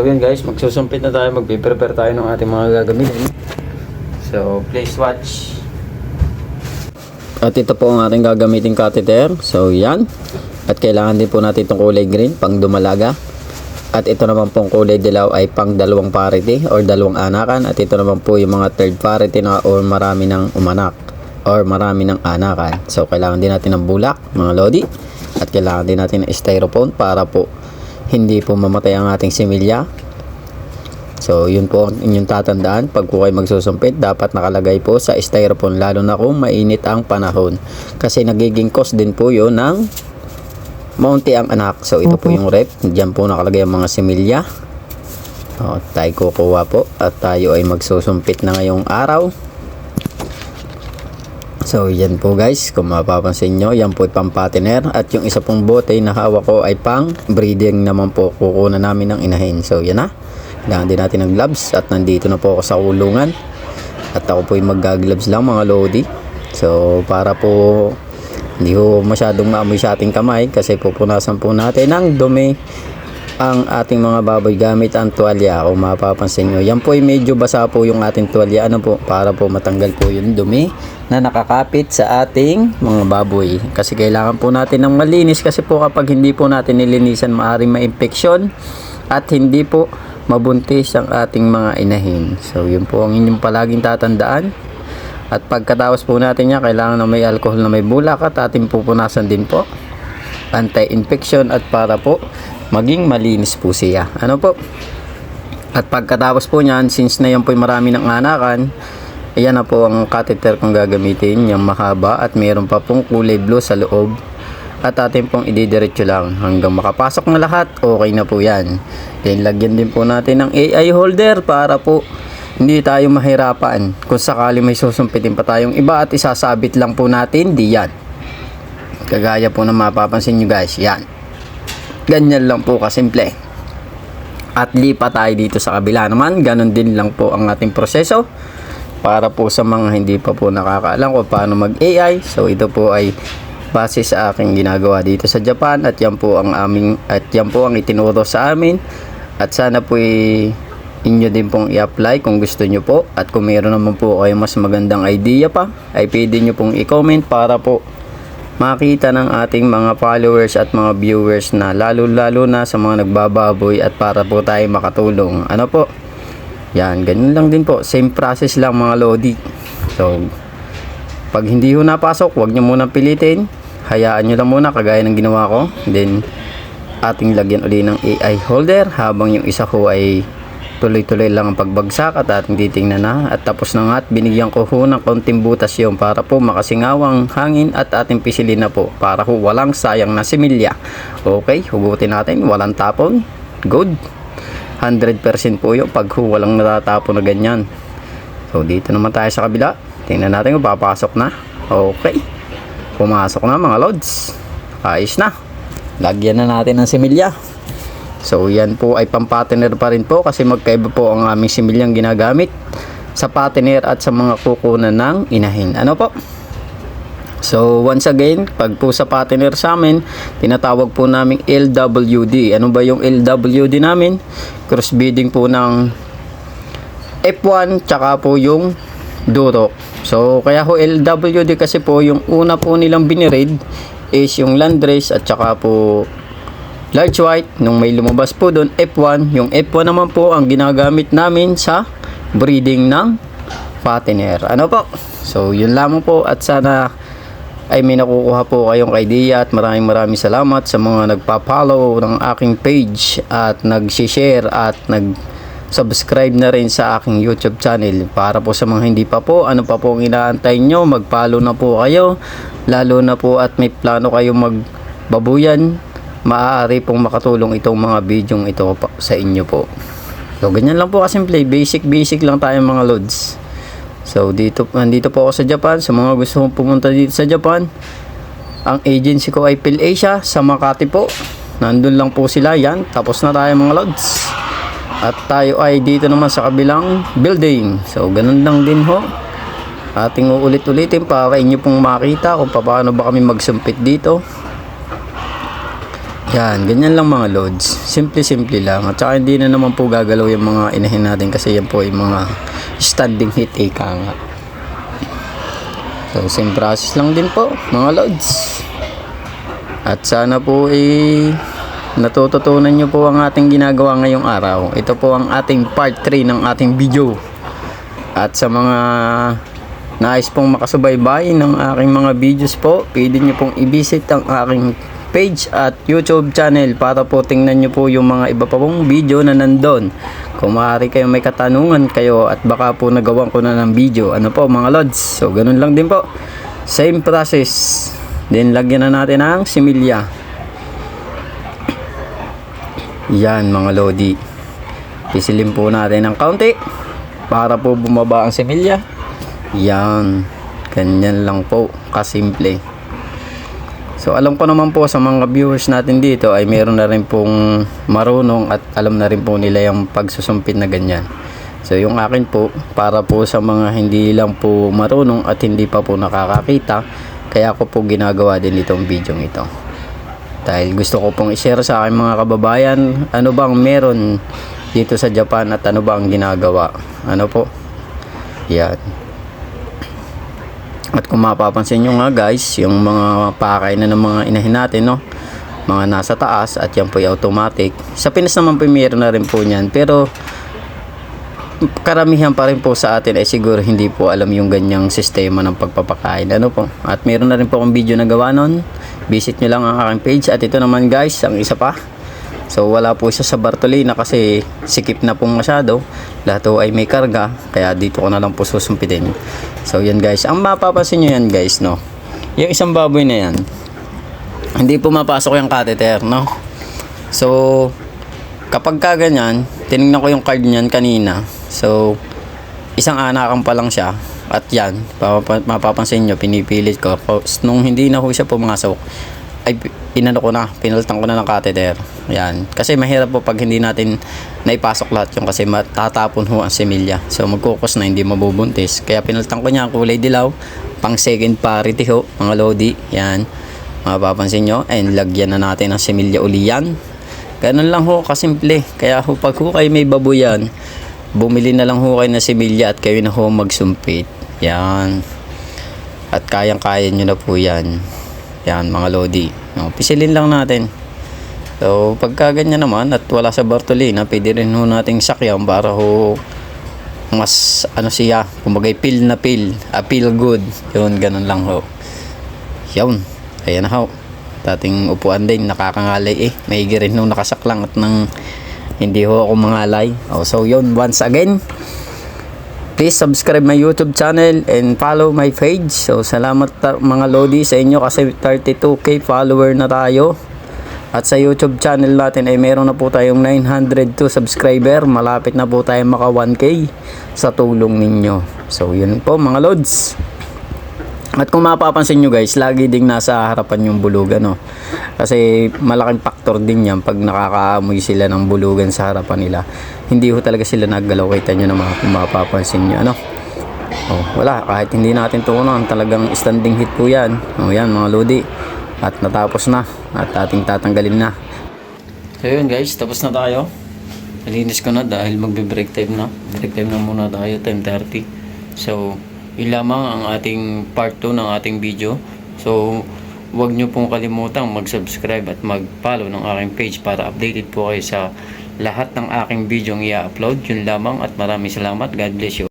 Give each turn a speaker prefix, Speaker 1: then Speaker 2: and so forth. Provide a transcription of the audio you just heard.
Speaker 1: yun guys, magsusumpit na tayo, magpe-prepare tayo ng ating mga gagamitin. So please watch. At ito po ang ating gagamitin catheter. So yan. At kailangan din po natin itong kulay green pang dumalaga. At ito naman pong kulay dilaw ay pang dalawang parity or dalawang anakan. At ito naman po yung mga third parity na or marami ng umanak or marami ng anakan. So kailangan din natin ng bulak mga lodi. At kailangan din natin ng styrofoam para po hindi po mamatay ang ating similya. So yun po ang inyong tatandaan pag po kayo magsusumpit, dapat nakalagay po sa styrofoam, lalo na kung mainit ang panahon, kasi nagiging cause din po yun ng maunti ang anak. So ito po yung rep, dyan po nakalagay ang mga similya. Tayo kukuha po at tayo ay magsusumpit na ngayong araw. So yan po guys, kung mapapansin nyo, yan po ay pang patiner. At yung isa pong bote na hawak ko ay pang breeding naman po, kukunan namin ng inahin. So yan na, kailangan din natin ng gloves. At nandito na po ako sa kulungan. At ako po ay mag-gloves lang mga lodi. So para po hindi po masyadong maamoy sa ating kamay, kasi pupunasan po natin ng dumi ang ating mga baboy gamit ang tuwalya. Kung mapapansin nyo, yan po ay medyo basa po yung ating tuwalya, ano po, para po matanggal po yung dumi na nakakapit sa ating mga baboy. Kasi kailangan po natin ng malinis, kasi po kapag hindi po natin nilinisan, maaaring ma-infeksyon at hindi po mabuntis ang ating mga inahin. So yun po ang inyong palaging tatandaan. At pagkatapos po natin yan, kailangan na may alcohol na may bulak at ating pupunasan din po, anti-infection, at para po maging malinis po siya, ano po. At pagkatapos po nyan, since na yan po marami ng anakan, ayan na po ang catheter kong gagamitin, yung mahaba at mayroon pa pong kulay blue sa loob. At atin pong ididiretso lang hanggang makapasok na lahat, okay na po yan. Then lagyan din po natin ng AI holder para po hindi tayo mahirapan kung sakali may susumpitin pa tayong iba at isasabit lang po natin diyan. Kagaya po na mapapansin nyo guys, yan. Ganyan lang po kasimple. At lipat tayo dito sa kabila naman, ganun din lang po ang ating proseso. Para po sa mga hindi pa po nakakaalam kung paano mag-AI, so ito po ay base sa aking ginagawa dito sa Japan, at yan po ang itinuro sa amin. At sana po inyo din pong i-apply kung gusto nyo po. At kung meron naman po kayo mas magandang idea pa, ay pwede nyo pong i-comment para po makita ng ating mga followers at mga viewers na lalo na sa mga nagbababoy, at para po tayo makatulong, ano po. Yan, ganun lang din po, same process lang mga lodi. So pag hindi ho napasok, huwag nyo munang pilitin, hayaan nyo lang muna kagaya ng ginawa ko. Then ating lagyan uli ng AI holder habang yung isa ko ay tuloy-tuloy lang ang pagbagsak, at ating titingnan na. At tapos na nga, at binigyan ko ho ng konting butas yung para po makasingawang hangin, at ating pisilin na po para ho walang sayang na similya. Okay, hugutin natin, walang tapon. Good, 100% po yun pag ho walang natatapon na ganyan. So dito naman tayo sa kabila, tingnan natin kung papasok na. Okay, pumasok na mga lods, ayos na. Lagyan na natin ng similya. So yan po ay pang-patiner pa rin po, kasi magkaiba po ang aming similyang ginagamit sa patiner at sa mga kukunan ng inahin, ano po. So once again, pag po sa patiner sa amin, tinatawag po namin LWD. Ano ba yung LWD namin? Crossbreeding po ng F1 tsaka po yung Durok. So kaya ho LWD kasi po yung una po nilang binirid is yung Landrace at tsaka po large white. Nung may lumabas po doon F1, yung F1 naman po ang ginagamit namin sa breeding ng fattener, ano po. So yun lamang po, at sana ay may nakukuha po kayong idea. At maraming salamat sa mga nagpa-follow ng aking page at nag-share at nag-subscribe na rin sa aking YouTube channel. Para po sa mga hindi pa po, ano pa po ang inaantay nyo, mag-follow na po kayo. Lalo na po at may plano kayo magbabuyan, maaari pong makatulong itong mga video ito sa inyo po. So ganyan lang po kasimple, basic lang tayo mga lods. So nandito po ako sa Japan. Sa mga gusto kong pumunta dito sa Japan, ang agency ko ay PhilAsia sa Makati po. Nandun lang po sila, yan. Tapos na tayo mga lods. At tayo ay dito naman sa kabilang building. So ganun lang din ho. Ating uulit-ulitin para inyo pong makita kung paano ba kami magsumpit dito. Yan, ganyan lang mga loads. Simple-simple lang. At saka hindi na naman po gagalaw yung mga inahin natin kasi yan po yung mga standing heat ika nga. So, same process lang din po mga loads. At sana po natututunan nyo po ang ating ginagawa ngayong araw. Ito po ang ating part 3 ng ating video. At sa mga nais pong makasubaybay ng aking mga videos po, pwede nyo pong i-visit ang aking page at YouTube channel para po tingnan nyo po yung mga iba pa pong video na nandun. Kung maaari kayo may katanungan kayo at baka po nagawan ko na ng video, ano po mga lods. So ganun lang din po, same process. Then lagyan na natin ang similya. Yan mga lodi, pisilin po natin ng kaunti para po bumaba ang similya. Yan, ganyan lang po kasimple. So alam ko naman po sa mga viewers natin dito ay meron na rin pong marunong at alam na rin po nila yung pagsusumpit na ganyan. So yung akin po, para po sa mga hindi lang po marunong at hindi pa po nakakakita, kaya ko po ginagawa din itong video ito. Dahil gusto ko pong i-share sa aking mga kababayan ano bang meron dito sa Japan at ano ba ang ginagawa. Ano po? Yan. At kung mapapansin nyo nga guys, yung mga pakay na ng mga inahin natin, no? Mga nasa taas at yan po yung automatic. Sa Pinas naman po meron na rin po niyan. Pero karamihan pa rin po sa atin ay siguro hindi po alam yung ganyang sistema ng pagpapakain. Ano po? At meron na rin po akong video na gawa nun. Visit nyo lang ang aking page. At ito naman guys, ang isa pa. So wala po siya sa Bartolina kasi sikip na pong masyado. Lahat ay may karga, kaya dito ko na lang po susumpitin. So yan guys, ang mapapansin nyo yan guys, no, yung isang baboy na yan, hindi po mapasok yung catheter, no. So kapag ka ganyan, tinignan ko yung card niyan kanina. So isang anakan pa lang siya. At yan, mapapansin nyo, pinipilit ko. Nung hindi na ho siya pumasok, ay pinaltan ko na ng catheter. Yan. Kasi mahirap po pag hindi natin naipasok lahat yung kasi matatapon ho ang semilya. So magkukos na hindi mabubuntis. Kaya pinaltan ko niya ang kulay dilaw, pang second parity ho, mga lodi. Yan. Mapapansin nyo. And lagyan na natin ang semilya uli yan. Ganun lang ho, kasimple. Kaya ho, pag ho kayo may baboyan, bumili na lang ho kayo na semilya at kayo na ho magsumpit. Yan. At kayang-kaya nyo na po yan. Yan mga lodi, no, pisilin lang natin. So pagka ganyan naman at wala sa Bartolina, pwede rin ho nating sakyan para ho mas ano siya, kumbaga feel na feel, feel good. Yun, ganun lang ho. Yun, ayan na ho. Dating upuan din, nakakangalay maigi rin nung nakasaklang at nang hindi ho ako mangalay. So yun, once again, please subscribe my YouTube channel and follow my page. So salamat mga lodi sa inyo kasi 32k follower na tayo. At sa YouTube channel natin ay meron na po tayong 902 subscriber. Malapit na po tayo maka 1k sa tulong ninyo. So yun po mga lods. At kung mapapansin nyo guys, lagi ding nasa harapan yung bulugan, no? Kasi malaking factor din yan pag nakakaamoy sila ng bulugan sa harapan nila. Hindi ho talaga sila naggalaw. Kita nyo naman kung mapapansin nyo, ano? Wala, kahit hindi natin tuunan, talagang standing hit po yan. Yan mga lodi. At natapos na at ating tatanggalin na. So yun guys, tapos na tayo. Nalinis ko na dahil magbe-break time na. Break time na muna tayo, 10:30. So yun lamang ang ating part 2 ng ating video. So huwag nyo pong kalimutang mag-subscribe at mag-follow ng aking page para updated po kayo sa lahat ng aking video ang i-upload. Yun lamang at maraming salamat. God bless you.